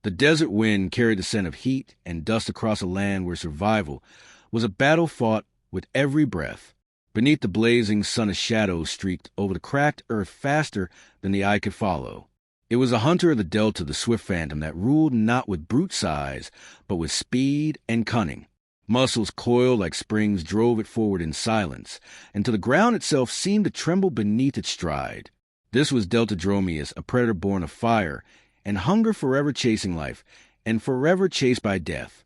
The desert wind carried the scent of heat and dust across a land where survival was a battle fought with every breath. Beneath the blazing sun, a shadow streaked over the cracked earth faster than the eye could follow. It was a hunter of the delta, the swift phantom, that ruled not with brute size, but with speed and cunning. Muscles coiled like springs drove it forward in silence, until the ground itself seemed to tremble beneath its stride. This was Deltadromeus, a predator born of fire, and hunger forever chasing life, and forever chased by death.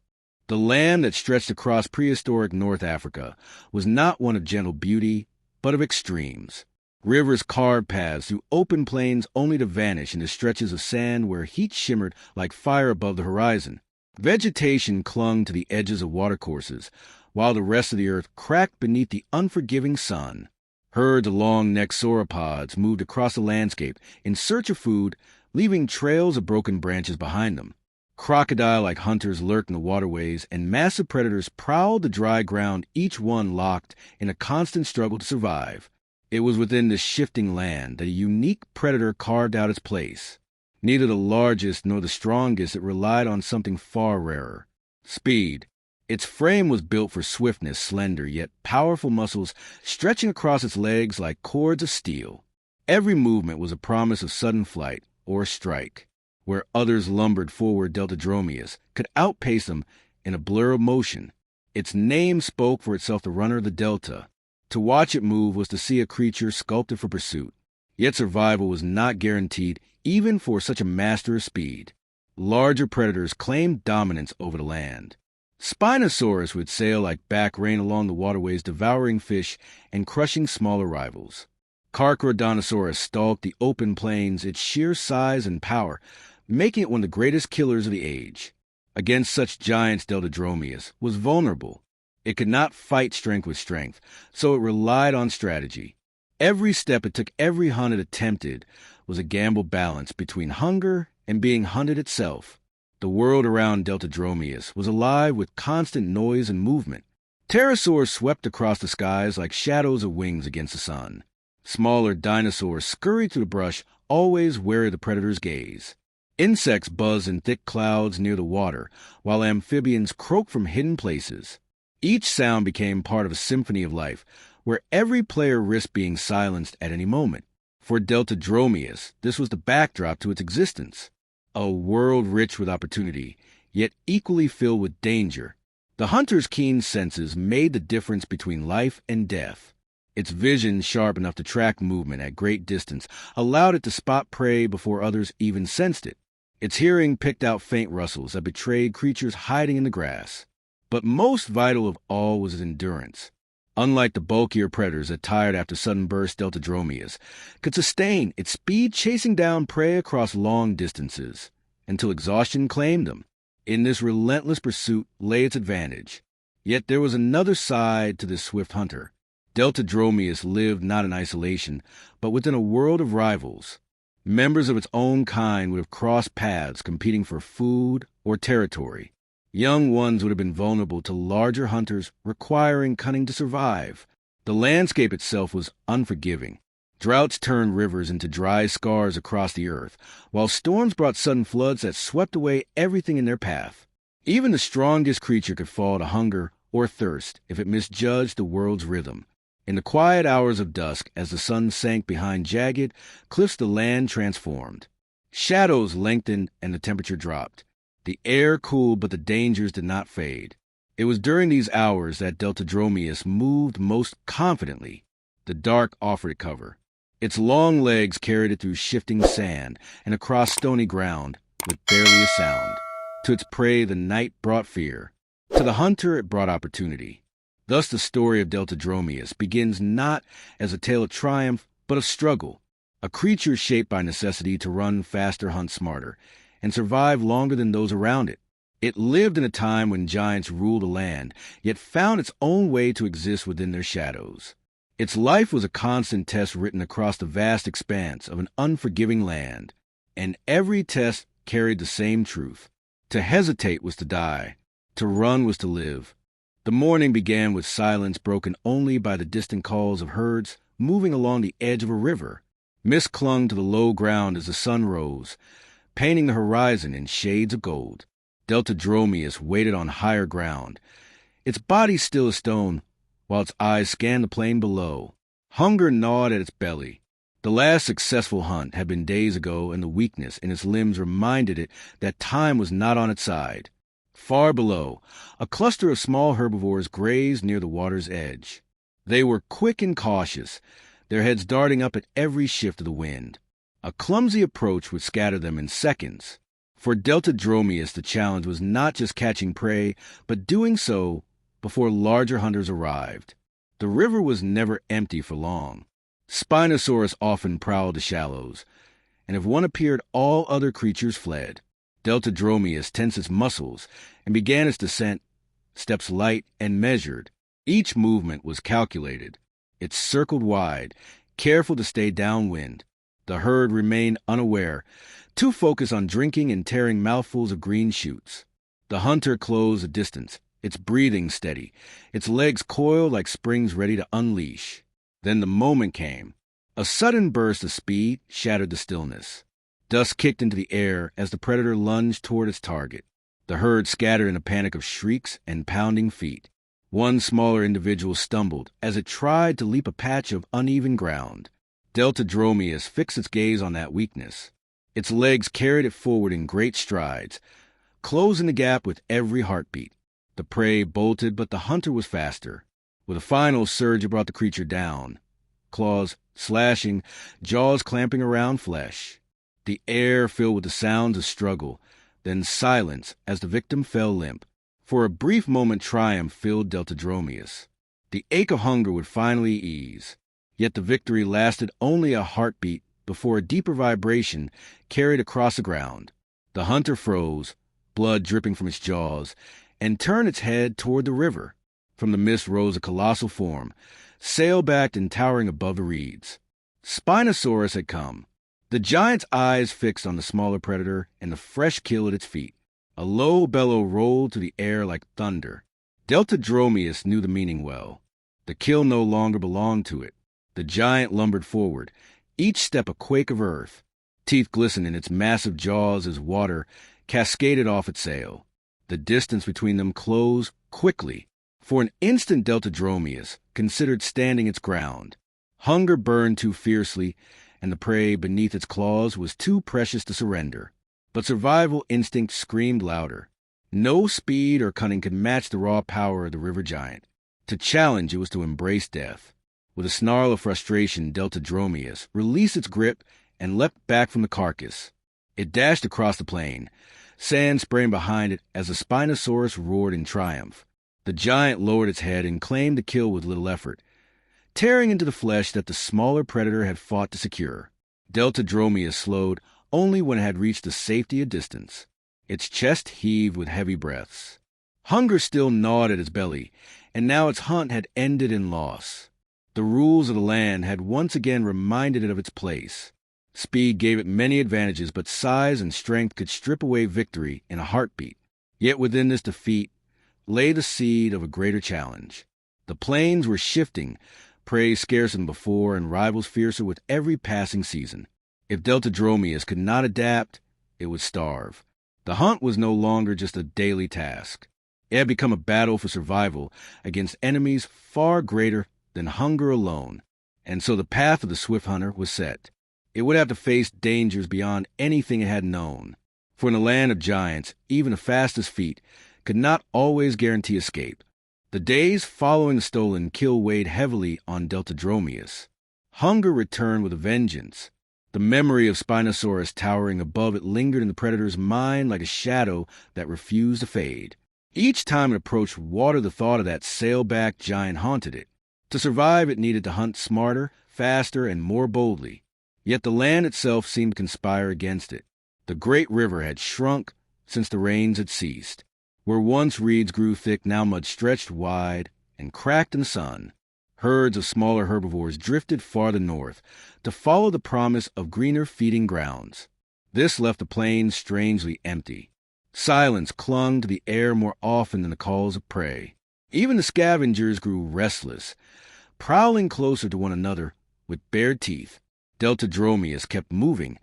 The land that stretched across prehistoric North Africa was not one of gentle beauty, but of extremes. Rivers carved paths through open plains only to vanish into stretches of sand where heat shimmered like fire above the horizon. Vegetation clung to the edges of watercourses, while the rest of the earth cracked beneath the unforgiving sun. Herds of long-necked sauropods moved across the landscape in search of food, leaving trails of broken branches behind them. Crocodile-like hunters lurked in the waterways, and massive predators prowled the dry ground, each one locked in a constant struggle to survive. It was within this shifting land that a unique predator carved out its place. Neither the largest nor the strongest, it relied on something far rarer: speed. Its frame was built for swiftness, slender yet powerful muscles stretching across its legs like cords of steel. Every movement was a promise of sudden flight or strike. Where others lumbered forward, Deltadromeus could outpace them in a blur of motion. Its name spoke for itself, the runner of the delta. To watch it move was to see a creature sculpted for pursuit. Yet survival was not guaranteed even for such a master of speed. Larger predators claimed dominance over the land. Spinosaurus would sail like back rain along the waterways, devouring fish and crushing smaller rivals. Dinosaur stalked the open plains, its sheer size and power making it one of the greatest killers of the age. Against such giants, Deltadromeus was vulnerable. It could not fight strength with strength, so it relied on strategy. Every step it took, every hunt it attempted, was a gamble balanced between hunger and being hunted itself. The world around Deltadromeus was alive with constant noise and movement. Pterosaurs swept across the skies like shadows of wings against the sun. Smaller dinosaurs scurried through the brush, always wary of the predator's gaze. Insects buzzed in thick clouds near the water, while amphibians croaked from hidden places. Each sound became part of a symphony of life, where every player risked being silenced at any moment. For Deltadromeus, this was the backdrop to its existence. A world rich with opportunity, yet equally filled with danger. The hunter's keen senses made the difference between life and death. Its vision, sharp enough to track movement at great distance, allowed it to spot prey before others even sensed it. Its hearing picked out faint rustles that betrayed creatures hiding in the grass. But most vital of all was its endurance. Unlike the bulkier predators that tired after sudden bursts, Deltadromeus could sustain its speed chasing down prey across long distances until exhaustion claimed them. In this relentless pursuit lay its advantage. Yet there was another side to this swift hunter. Deltadromeus lived not in isolation, but within a world of rivals. Members of its own kind would have crossed paths competing for food or territory. Young ones would have been vulnerable to larger hunters requiring cunning to survive. The landscape itself was unforgiving. Droughts turned rivers into dry scars across the earth, while storms brought sudden floods that swept away everything in their path. Even the strongest creature could fall to hunger or thirst if it misjudged the world's rhythm. In the quiet hours of dusk, as the sun sank behind jagged cliffs, the land transformed. Shadows lengthened and the temperature dropped. The air cooled, but the dangers did not fade. It was during these hours that Deltadromeus moved most confidently. The dark offered it cover. Its long legs carried it through shifting sand and across stony ground with barely a sound. To its prey, the night brought fear. To the hunter, it brought opportunity. Thus the story of Deltadromeus begins not as a tale of triumph, but of struggle. A creature shaped by necessity to run faster, hunt smarter, and survive longer than those around it. It lived in a time when giants ruled the land, yet found its own way to exist within their shadows. Its life was a constant test written across the vast expanse of an unforgiving land, and every test carried the same truth. To hesitate was to die. To run was to live. The morning began with silence broken only by the distant calls of herds moving along the edge of a river. Mist clung to the low ground as the sun rose, painting the horizon in shades of gold. Deltadromeus waited on higher ground, its body still as stone, while its eyes scanned the plain below. Hunger gnawed at its belly. The last successful hunt had been days ago, and the weakness in its limbs reminded it that time was not on its side. Far below, a cluster of small herbivores grazed near the water's edge. They were quick and cautious, their heads darting up at every shift of the wind. A clumsy approach would scatter them in seconds. For Deltadromeus, the challenge was not just catching prey, but doing so before larger hunters arrived. The river was never empty for long. Spinosaurus often prowled the shallows, and if one appeared, all other creatures fled. Deltadromeus tensed its muscles and began its descent, steps light and measured. Each movement was calculated. It circled wide, careful to stay downwind. The herd remained unaware, too focused on drinking and tearing mouthfuls of green shoots. The hunter closed the distance, its breathing steady, its legs coiled like springs ready to unleash. Then the moment came. A sudden burst of speed shattered the stillness. Dust kicked into the air as the predator lunged toward its target. The herd scattered in a panic of shrieks and pounding feet. One smaller individual stumbled as it tried to leap a patch of uneven ground. Deltadromeus fixed its gaze on that weakness. Its legs carried it forward in great strides, closing the gap with every heartbeat. The prey bolted, but the hunter was faster. With a final surge, it brought the creature down. Claws slashing, jaws clamping around flesh. The air filled with the sounds of struggle, then silence as the victim fell limp. For a brief moment, triumph filled Deltadromeus. The ache of hunger would finally ease. Yet the victory lasted only a heartbeat before a deeper vibration carried across the ground. The hunter froze, blood dripping from its jaws, and turned its head toward the river. From the mist rose a colossal form, sail-backed and towering above the reeds. Spinosaurus had come, the giant's eyes fixed on the smaller predator and the fresh kill at its feet. A low bellow rolled through the air like thunder. Deltadromeus knew the meaning well. The kill no longer belonged to it. The giant lumbered forward, each step a quake of earth. Teeth glistened in its massive jaws as water cascaded off its sail. The distance between them closed quickly. For an instant, Deltadromeus considered standing its ground. Hunger burned too fiercely, and the prey beneath its claws was too precious to surrender. But survival instinct screamed louder. No speed or cunning could match the raw power of the river giant. To challenge, it was to embrace death. With a snarl of frustration, Deltadromeus released its grip and leapt back from the carcass. It dashed across the plain, sand spraying behind it as the Spinosaurus roared in triumph. The giant lowered its head and claimed the kill with little effort, tearing into the flesh that the smaller predator had fought to secure. Deltadromeus slowed only when it had reached the safety of distance. Its chest heaved with heavy breaths. Hunger still gnawed at its belly, and now its hunt had ended in loss. The rules of the land had once again reminded it of its place. Speed gave it many advantages, but size and strength could strip away victory in a heartbeat. Yet within this defeat lay the seed of a greater challenge. The plains were shifting, prey scarcer than before, and rivals fiercer with every passing season. If Deltadromeus could not adapt, it would starve. The hunt was no longer just a daily task. It had become a battle for survival against enemies far greater than hunger alone. And so the path of the swift hunter was set. It would have to face dangers beyond anything it had known. For in the land of giants, even the fastest feet could not always guarantee escape. The days following the stolen kill weighed heavily on Deltadromeus. Hunger returned with a vengeance. The memory of Spinosaurus towering above it lingered in the predator's mind like a shadow that refused to fade. Each time it approached water, the thought of that sail-backed giant haunted it. To survive, it needed to hunt smarter, faster, and more boldly. Yet the land itself seemed to conspire against it. The great river had shrunk since the rains had ceased. Where once reeds grew thick, now mud stretched wide and cracked in the sun. Herds of smaller herbivores drifted farther north to follow the promise of greener feeding grounds. This left the plains strangely empty. Silence clung to the air more often than the calls of prey. Even the scavengers grew restless, prowling closer to one another with bared teeth. Deltadromeus kept moving,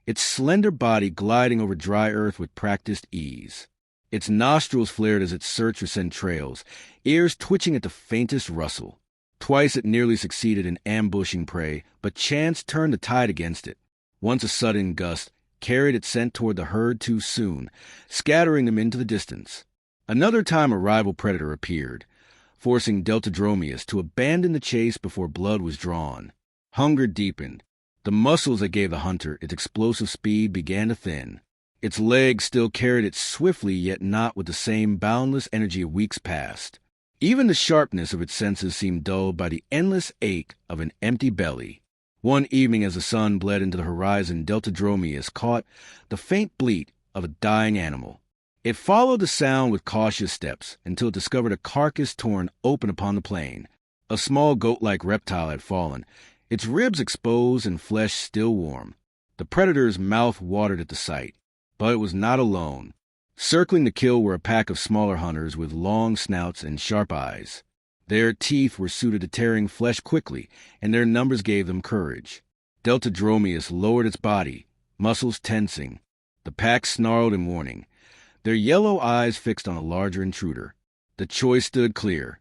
its slender body gliding over dry earth with practiced ease. Its nostrils flared as it searched for scent trails, ears twitching at the faintest rustle. Twice it nearly succeeded in ambushing prey, but chance turned the tide against it. Once a sudden gust carried its scent toward the herd too soon, scattering them into the distance. Another time a rival predator appeared, forcing Deltadromeus to abandon the chase before blood was drawn. Hunger deepened. The muscles that gave the hunter its explosive speed began to thin. Its legs still carried it swiftly, yet not with the same boundless energy of weeks past. Even the sharpness of its senses seemed dulled by the endless ache of an empty belly. One evening as the sun bled into the horizon, Deltadromeus caught the faint bleat of a dying animal. It followed the sound with cautious steps until it discovered a carcass torn open upon the plain. A small goat-like reptile had fallen, its ribs exposed and flesh still warm. The predator's mouth watered at the sight. But it was not alone. Circling the kill were a pack of smaller hunters with long snouts and sharp eyes. Their teeth were suited to tearing flesh quickly, and their numbers gave them courage. Deltadromeus lowered its body, muscles tensing. The pack snarled in warning, their yellow eyes fixed on a larger intruder. The choice stood clear.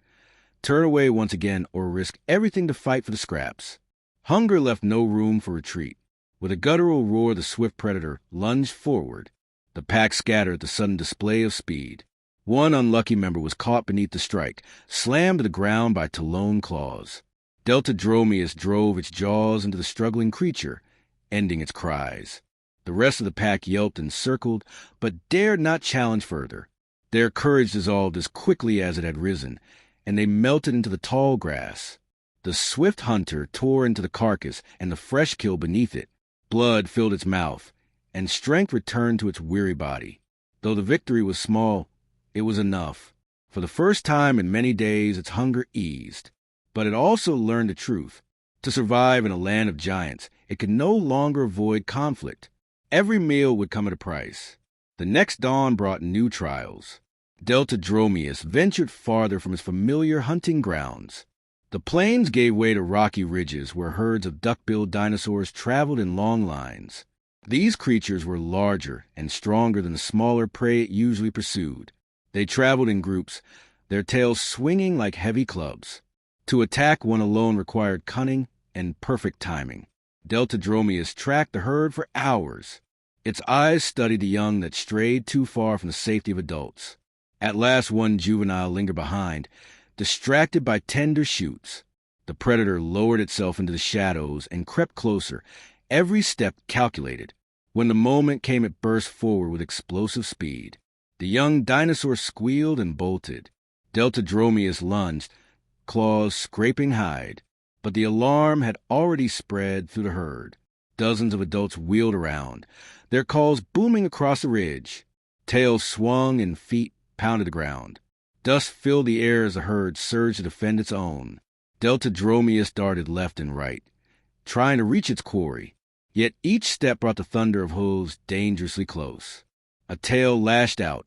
Turn away once again or risk everything to fight for the scraps. Hunger left no room for retreat. With a guttural roar, the swift predator lunged forward. The pack scattered at the sudden display of speed. One unlucky member was caught beneath the strike, slammed to the ground by taloned claws. Deltadromeus drove its jaws into the struggling creature, ending its cries. The rest of the pack yelped and circled, but dared not challenge further. Their courage dissolved as quickly as it had risen, and they melted into the tall grass. The swift hunter tore into the carcass and the fresh kill beneath it. Blood filled its mouth, and strength returned to its weary body. Though the victory was small, it was enough. For the first time in many days, its hunger eased. But it also learned the truth. To survive in a land of giants, it could no longer avoid conflict. Every meal would come at a price. The next dawn brought new trials. Deltadromeus ventured farther from his familiar hunting grounds. The plains gave way to rocky ridges where herds of duck-billed dinosaurs traveled in long lines. These creatures were larger and stronger than the smaller prey it usually pursued. They traveled in groups, their tails swinging like heavy clubs. To attack one alone required cunning and perfect timing. Deltadromeus tracked the herd for hours. Its eyes studied the young that strayed too far from the safety of adults. At last one juvenile lingered behind, distracted by tender shoots. The predator lowered itself into the shadows and crept closer, every step calculated. When the moment came, it burst forward with explosive speed. The young dinosaur squealed and bolted. Deltadromeus lunged, claws scraping hide. But the alarm had already spread through the herd. Dozens of adults wheeled around, their calls booming across the ridge. Tails swung and feet pounded the ground. Dust filled the air as the herd surged to defend its own. Deltadromeus darted left and right, trying to reach its quarry. Yet each step brought the thunder of hooves dangerously close. A tail lashed out,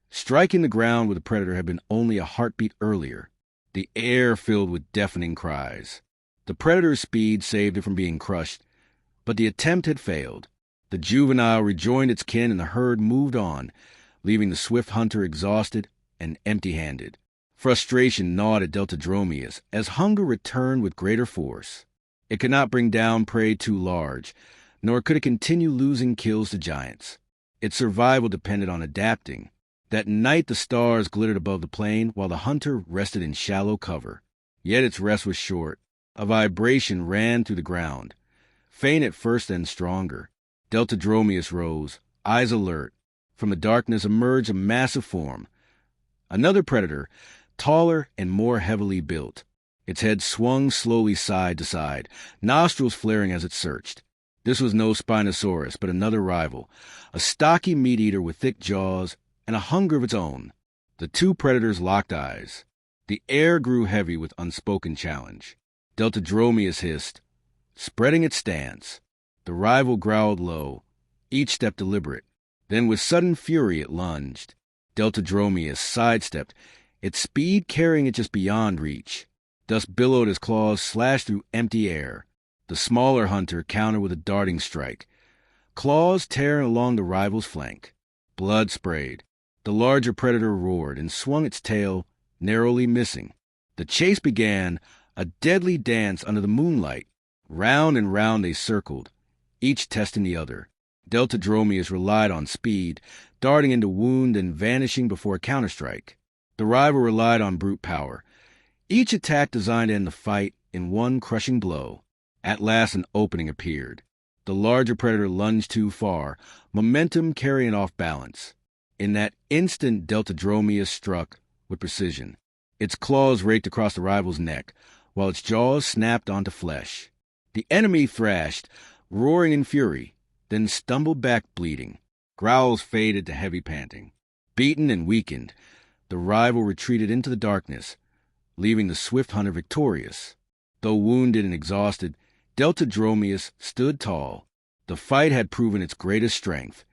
striking the ground where the predator had been only a heartbeat earlier. The air filled with deafening cries. The predator's speed saved it from being crushed, but the attempt had failed. The juvenile rejoined its kin and the herd moved on, leaving the swift hunter exhausted and empty-handed. Frustration gnawed at Deltadromeus as hunger returned with greater force. It could not bring down prey too large, nor could it continue losing kills to giants. Its survival depended on adapting. That night the stars glittered above the plain while the hunter rested in shallow cover. Yet its rest was short. A vibration ran through the ground, faint at first and stronger. Deltadromeus rose, eyes alert. From the darkness emerged a massive form. Another predator, taller and more heavily built. Its head swung slowly side to side, nostrils flaring as it searched. This was no Spinosaurus, but another rival, a stocky meat-eater with thick jaws and a hunger of its own. The two predators locked eyes. The air grew heavy with unspoken challenge. Deltadromeus hissed, spreading its stance. The rival growled low, each step deliberate. Then with sudden fury it lunged. Deltadromeus sidestepped, its speed carrying it just beyond reach. Dust billowed as claws slashed through empty air. The smaller hunter countered with a darting strike. claws tearing along the rival's flank. Blood sprayed. The larger predator roared and swung its tail, narrowly missing. The chase began, a deadly dance under the moonlight. Round and round they circled, each testing the other. Deltadromeus relied on speed, darting into wound and vanishing before a counterstrike. The rival relied on brute power. Each attack designed to end the fight in one crushing blow. At last an opening appeared. The larger predator lunged too far, momentum carrying off balance. In that instant, Deltadromeus struck with precision. Its claws raked across the rival's neck, while its jaws snapped onto flesh. The enemy thrashed, roaring in fury, then stumbled back bleeding. Growls faded to heavy panting. Beaten and weakened, the rival retreated into the darkness, leaving the swift hunter victorious. Though wounded and exhausted, Deltadromeus stood tall. The fight had proven its greatest strength.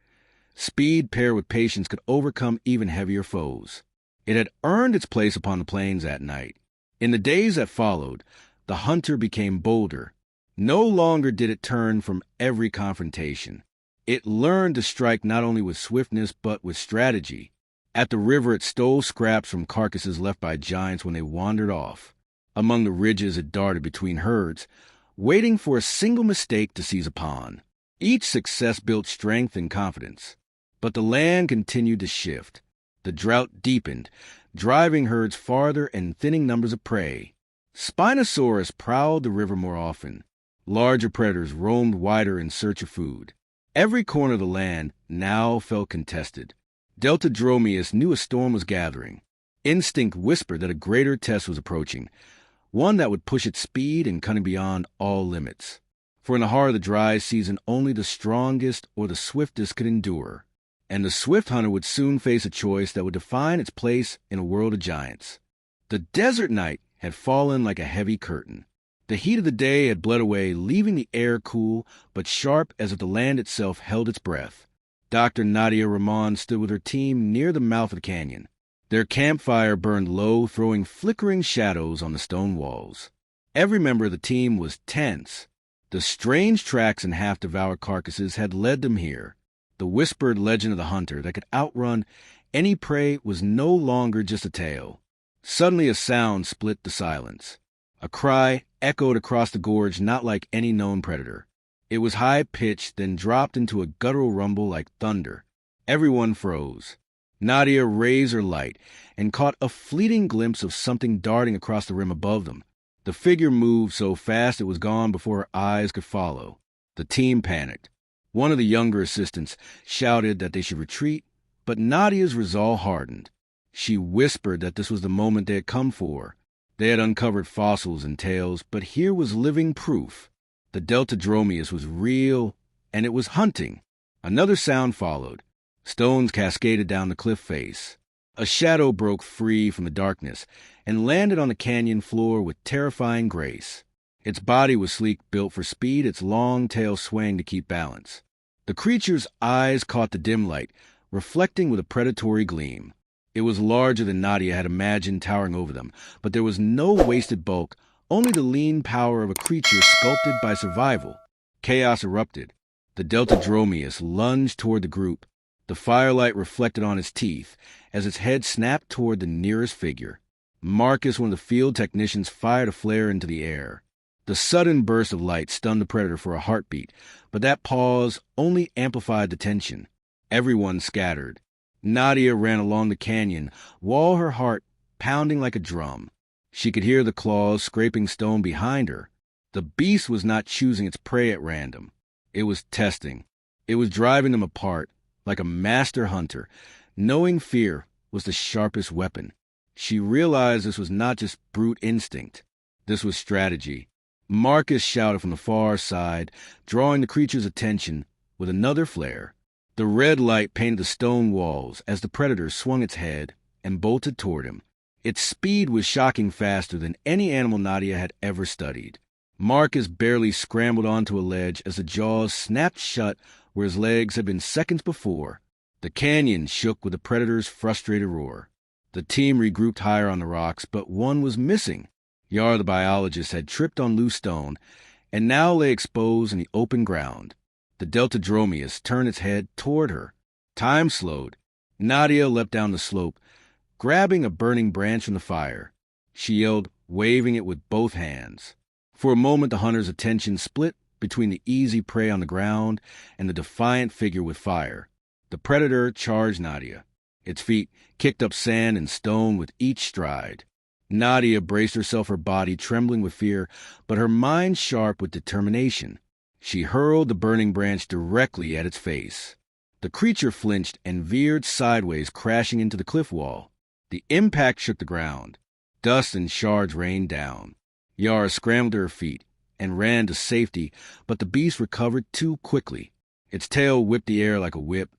Speed paired with patience could overcome even heavier foes. It had earned its place upon the plains that night. In the days that followed, the hunter became bolder. No longer did it turn from every confrontation. It learned to strike not only with swiftness but with strategy. At the river, it stole scraps from carcasses left by giants when they wandered off. Among the ridges, it darted between herds, waiting for a single mistake to seize upon. Each success built strength and confidence. But the land continued to shift. The drought deepened, driving herds farther and thinning numbers of prey. Spinosaurus prowled the river more often. Larger predators roamed wider in search of food. Every corner of the land now felt contested. Deltadromeus knew a storm was gathering. Instinct whispered that a greater test was approaching, one that would push its speed and cunning beyond all limits. For in the heart of the dry season, only the strongest or the swiftest could endure. And the swift hunter would soon face a choice that would define its place in a world of giants. The desert night had fallen like a heavy curtain. The heat of the day had bled away, leaving the air cool but sharp as if the land itself held its breath. Dr. Nadia Ramon stood with her team near the mouth of the canyon. Their campfire burned low, throwing flickering shadows on the stone walls. Every member of the team was tense. The strange tracks and half-devoured carcasses had led them here. The whispered legend of the hunter that could outrun any prey was no longer just a tale. Suddenly a sound split the silence. A cry echoed across the gorge, not like any known predator. It was high-pitched, then dropped into a guttural rumble like thunder. Everyone froze. Nadia raised her light and caught a fleeting glimpse of something darting across the rim above them. The figure moved so fast it was gone before her eyes could follow. The team panicked. One of the younger assistants shouted that they should retreat, but Nadia's resolve hardened. She whispered that this was the moment they had come for. They had uncovered fossils and tails, but here was living proof. The Deltadromeus was real, and it was hunting. Another sound followed. Stones cascaded down the cliff face. A shadow broke free from the darkness and landed on the canyon floor with terrifying grace. Its body was sleek, built for speed, its long tail swaying to keep balance. The creature's eyes caught the dim light, reflecting with a predatory gleam. It was larger than Nadia had imagined, towering over them, but there was no wasted bulk, only the lean power of a creature sculpted by survival. Chaos erupted. The Deltadromeus lunged toward the group. The firelight reflected on its teeth as its head snapped toward the nearest figure. Marcus, one of the field technicians, fired a flare into the air. The sudden burst of light stunned the predator for a heartbeat, but that pause only amplified the tension. Everyone scattered. Nadia ran along the canyon, while her heart pounding like a drum. She could hear the claws scraping stone behind her. The beast was not choosing its prey at random. It was testing. It was driving them apart, like a master hunter, knowing fear was the sharpest weapon. She realized this was not just brute instinct. This was strategy. Marcus shouted from the far side, drawing the creature's attention with another flare. The red light painted the stone walls as the predator swung its head and bolted toward him. Its speed was shocking faster than any animal Nadia had ever studied. Marcus barely scrambled onto a ledge as the jaws snapped shut where his legs had been seconds before. The canyon shook with the predator's frustrated roar. The team regrouped higher on the rocks, but one was missing. Yar, the biologist, had tripped on loose stone and now lay exposed in the open ground. The Deltadromeus turned its head toward her. Time slowed. Nadia leapt down the slope, grabbing a burning branch from the fire. She yelled, waving it with both hands. For a moment, the hunter's attention split between the easy prey on the ground and the defiant figure with fire. The predator charged Nadia. Its feet kicked up sand and stone with each stride. Nadia braced herself, her body trembling with fear, but her mind sharp with determination. She hurled the burning branch directly at its face. The creature flinched and veered sideways, crashing into the cliff wall. The impact shook the ground. Dust and shards rained down. Yara scrambled to her feet and ran to safety, but the beast recovered too quickly. Its tail whipped the air like a whip,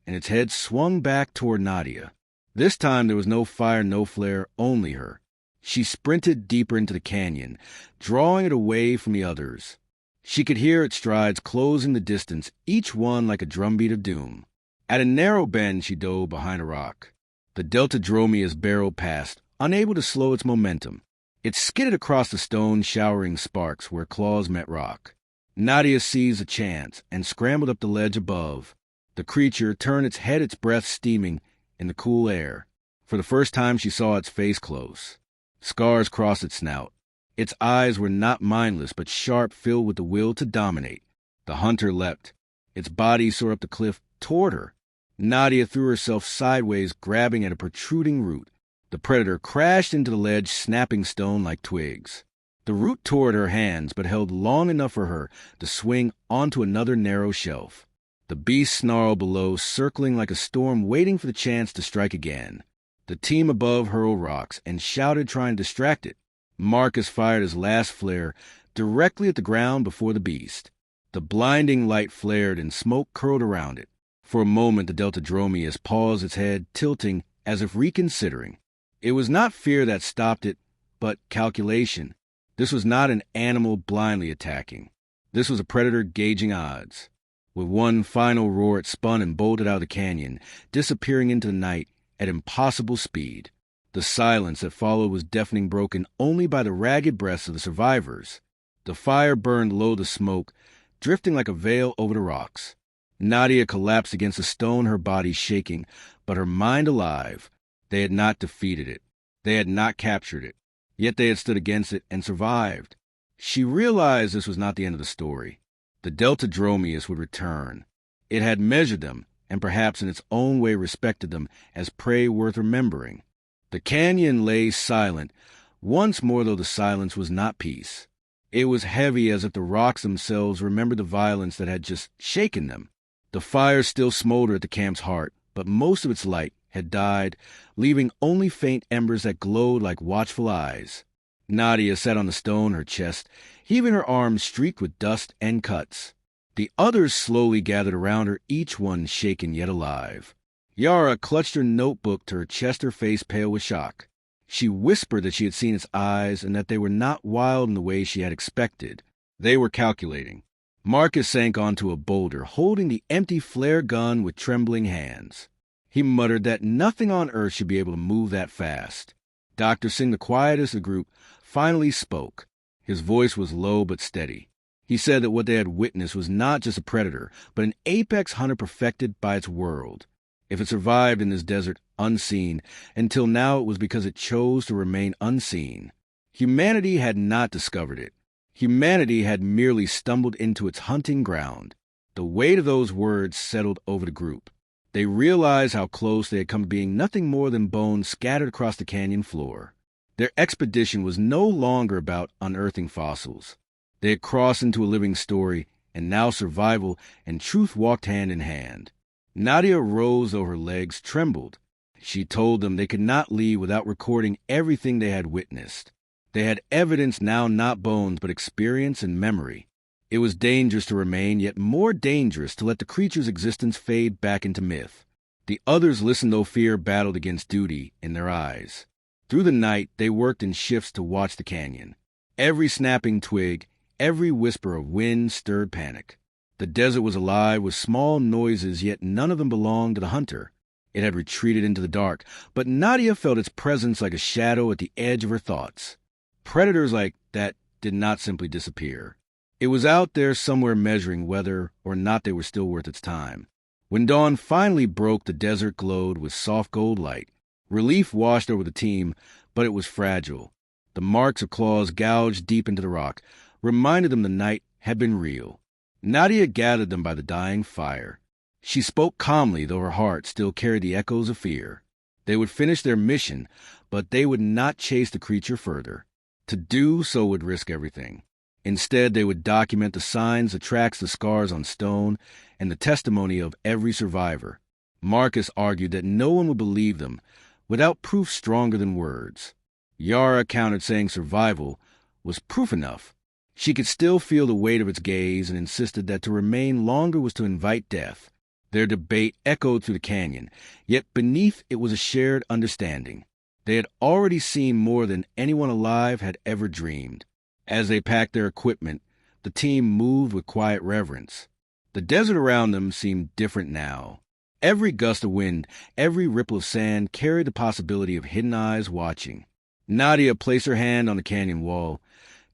and its head swung back toward Nadia. This time there was no fire, no flare, only her. She sprinted deeper into the canyon, drawing it away from the others. She could hear its strides closing the distance, each one like a drumbeat of doom. At a narrow bend, she dove behind a rock. The Deltadromeus barreled past, unable to slow its momentum. It skidded across the stone, showering sparks where claws met rock. Nadia seized a chance and scrambled up the ledge above. The creature turned its head, its breath steaming in the cool air. For the first time, she saw its face close. Scars crossed its snout. Its eyes were not mindless, but sharp, filled with the will to dominate. The hunter leapt. Its body soared up the cliff toward her. Nadia threw herself sideways, grabbing at a protruding root. The predator crashed into the ledge, snapping stone like twigs. The root tore at her hands, but held long enough for her to swing onto another narrow shelf. The beast snarled below, circling like a storm, waiting for the chance to strike again. The team above hurled rocks and shouted, trying to distract it. Marcus fired his last flare directly at the ground before the beast. The blinding light flared and smoke curled around it. For a moment, the Deltadromeus paused, its head tilting as if reconsidering. It was not fear that stopped it, but calculation. This was not an animal blindly attacking. This was a predator gauging odds. With one final roar, it spun and bolted out of the canyon, disappearing into the night at impossible speed. The silence that followed was deafening, broken only by the ragged breaths of the survivors. The fire burned low, the smoke drifting like a veil over the rocks. Nadia collapsed against a stone, her body shaking, but her mind alive. They had not defeated it. They had not captured it. Yet they had stood against it and survived. She realized this was not the end of the story. The Deltadromeus would return. It had measured them, and perhaps in its own way respected them as prey worth remembering. The canyon lay silent, once more, though the silence was not peace. It was heavy, as if the rocks themselves remembered the violence that had just shaken them. The fire still smoldered at the camp's heart, but most of its light had died, leaving only faint embers that glowed like watchful eyes. Nadia sat on the stone, her chest heaving, her arms streaked with dust and cuts. The others slowly gathered around her, each one shaken yet alive. Yara clutched her notebook to her chest, her face pale with shock. She whispered that she had seen its eyes and that they were not wild in the way she had expected. They were calculating. Marcus sank onto a boulder, holding the empty flare gun with trembling hands. He muttered that nothing on earth should be able to move that fast. Dr. Singh, the quietest of the group, finally spoke. His voice was low but steady. He said that what they had witnessed was not just a predator, but an apex hunter perfected by its world. If it survived in this desert unseen, until now it was because it chose to remain unseen. Humanity had not discovered it. Humanity had merely stumbled into its hunting ground. The weight of those words settled over the group. They realized how close they had come to being nothing more than bones scattered across the canyon floor. Their expedition was no longer about unearthing fossils. They had crossed into a living story, and now survival and truth walked hand in hand. Nadia rose, though her legs trembled. She told them they could not leave without recording everything they had witnessed. They had evidence now, not bones, but experience and memory. It was dangerous to remain, yet more dangerous to let the creature's existence fade back into myth. The others listened, though fear battled against duty in their eyes. Through the night, they worked in shifts to watch the canyon. Every snapping twig, every whisper of wind stirred panic. The desert was alive with small noises, yet none of them belonged to the hunter. It had retreated into the dark, but Nadia felt its presence like a shadow at the edge of her thoughts. Predators like that did not simply disappear. It was out there somewhere measuring whether or not they were still worth its time. When dawn finally broke, the desert glowed with soft gold light. Relief washed over the team, but it was fragile. The marks of claws gouged deep into the rock reminded them the night had been real. Nadia gathered them by the dying fire. She spoke calmly, though her heart still carried the echoes of fear. They would finish their mission, but they would not chase the creature further. To do so would risk everything. Instead, they would document the signs, the tracks, the scars on stone, and the testimony of every survivor. Marcus argued that no one would believe them without proof stronger than words. Yara countered, saying survival was proof enough. She could still feel the weight of its gaze and insisted that to remain longer was to invite death. Their debate echoed through the canyon, yet beneath it was a shared understanding. They had already seen more than anyone alive had ever dreamed. As they packed their equipment, the team moved with quiet reverence. The desert around them seemed different now. Every gust of wind, every ripple of sand carried the possibility of hidden eyes watching. Nadia placed her hand on the canyon wall,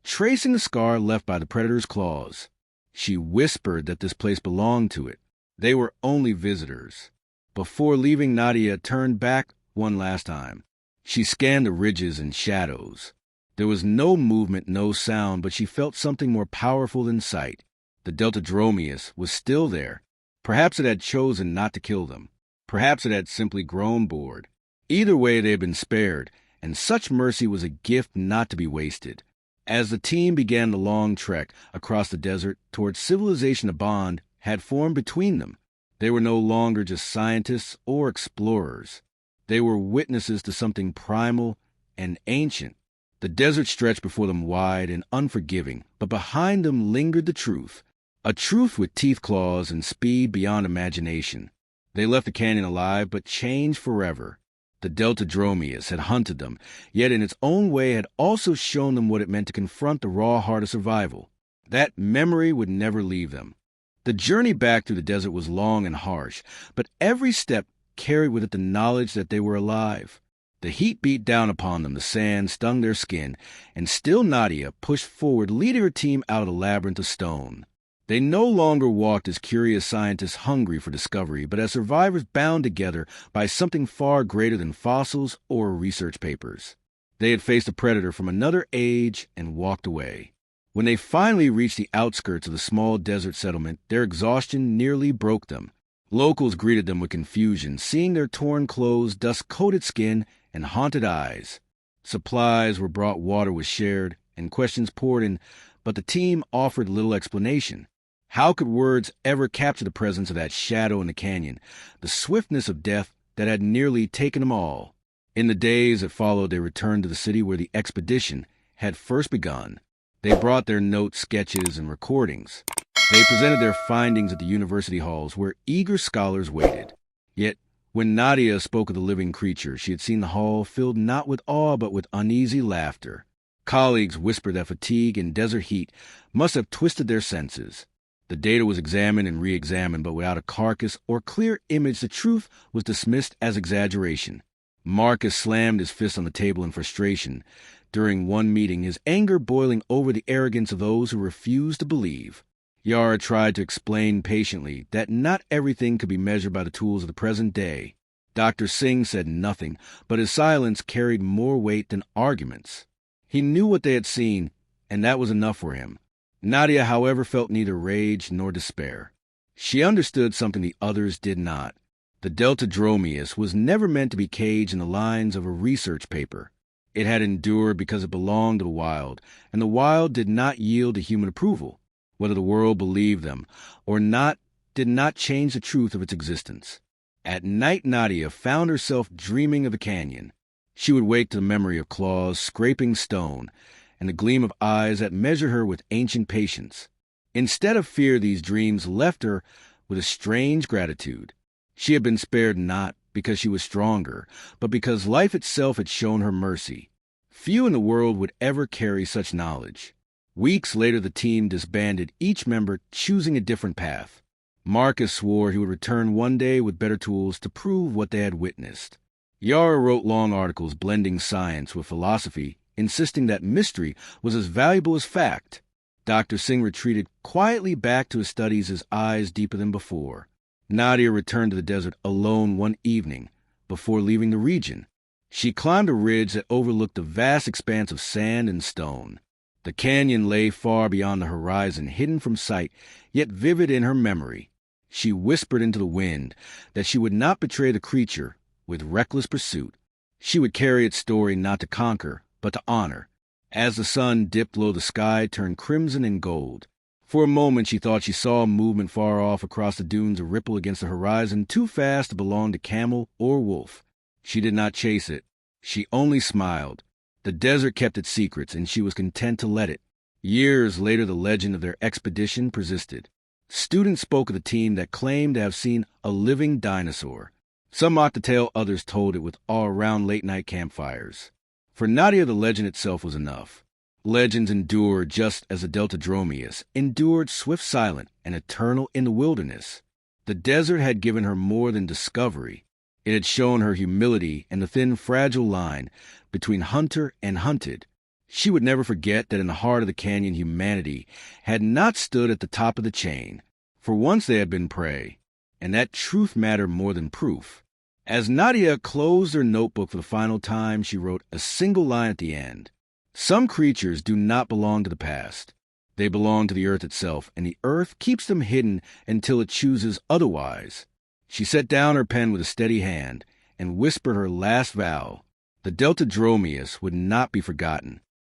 tracing the scar left by the predator's claws. She whispered that this place belonged to it. They were only visitors. Before leaving, Nadia turned back one last time. She scanned the ridges and shadows. There was no movement, no sound, but she felt something more powerful than sight. The Deltadromeus was still there. Perhaps it had chosen not to kill them. Perhaps it had simply grown bored. Either way, they had been spared, and such mercy was a gift not to be wasted. As the team began the long trek across the desert towards civilization, a bond had formed between them. They were no longer just scientists or explorers. They were witnesses to something primal and ancient. The desert stretched before them wide and unforgiving, but behind them lingered the truth, a truth with teeth, claws, and speed beyond imagination. They left the canyon alive, but changed forever. The Deltadromeus had hunted them, yet in its own way had also shown them what it meant to confront the raw heart of survival. That memory would never leave them. The journey back through the desert was long and harsh, but every step carried with it the knowledge that they were alive. The heat beat down upon them, the sand stung their skin, and still Nadia pushed forward, leading her team out of the labyrinth of stone. They no longer walked as curious scientists hungry for discovery, but as survivors bound together by something far greater than fossils or research papers. They had faced a predator from another age and walked away. When they finally reached the outskirts of the small desert settlement, their exhaustion nearly broke them. Locals greeted them with confusion, seeing their torn clothes, dust-coated skin, and haunted eyes. Supplies were brought, water was shared, and questions poured in, but the team offered little explanation. How could words ever capture the presence of that shadow in the canyon, the swiftness of death that had nearly taken them all? In the days that followed, they returned to the city where the expedition had first begun. They brought their notes, sketches, and recordings. They presented their findings at the university halls where eager scholars waited. Yet, when Nadia spoke of the living creature, she had seen the hall filled not with awe but with uneasy laughter. Colleagues whispered that fatigue and desert heat must have twisted their senses. The data was examined and re-examined, but without a carcass or clear image, the truth was dismissed as exaggeration. Marcus slammed his fist on the table in frustration. During one meeting, his anger boiling over the arrogance of those who refused to believe. Yara tried to explain patiently that not everything could be measured by the tools of the present day. Dr. Singh said nothing, but his silence carried more weight than arguments. He knew what they had seen, and that was enough for him. Nadia, however, felt neither rage nor despair. She understood something the others did not. The Deltadromeus was never meant to be caged in the lines of a research paper. It had endured because it belonged to the wild, and the wild did not yield to human approval. Whether the world believed them or not did not change the truth of its existence. At night, Nadia found herself dreaming of the canyon. She would wake to the memory of claws scraping stone and the gleam of eyes that measured her with ancient patience. Instead of fear, these dreams left her with a strange gratitude. She had been spared not because she was stronger, but because life itself had shown her mercy. Few in the world would ever carry such knowledge. Weeks later, the team disbanded, each member choosing a different path. Marcus swore he would return one day with better tools to prove what they had witnessed. Yara wrote long articles blending science with philosophy, insisting that mystery was as valuable as fact. Dr. Singh retreated quietly back to his studies, his eyes deeper than before. Nadia returned to the desert alone one evening before leaving the region. She climbed a ridge that overlooked a vast expanse of sand and stone. The canyon lay far beyond the horizon, hidden from sight, yet vivid in her memory. She whispered into the wind that she would not betray the creature with reckless pursuit. She would carry its story not to conquer, but to honor. As the sun dipped low, the sky turned crimson and gold. For a moment she thought she saw a movement far off across the dunes, a ripple against the horizon, too fast to belong to camel or wolf. She did not chase it. She only smiled. The desert kept its secrets, and she was content to let it. Years later, the legend of their expedition persisted. Students spoke of the team that claimed to have seen a living dinosaur. Some mocked the tale, others told it with awe around late-night campfires. For Nadia, the legend itself was enough. Legends endure just as the Deltadromeus endured swift, silent, and eternal in the wilderness. The desert had given her more than discovery. It had shown her humility and the thin, fragile line between hunter and hunted. She would never forget that in the heart of the canyon, humanity had not stood at the top of the chain. For once they had been prey, and that truth mattered more than proof. As Nadia closed her notebook for the final time, she wrote a single line at the end. Some creatures do not belong to the past. They belong to the earth itself, and the earth keeps them hidden until it chooses otherwise. She set down her pen with a steady hand and whispered her last vow. The Deltadromeus would not be forgotten.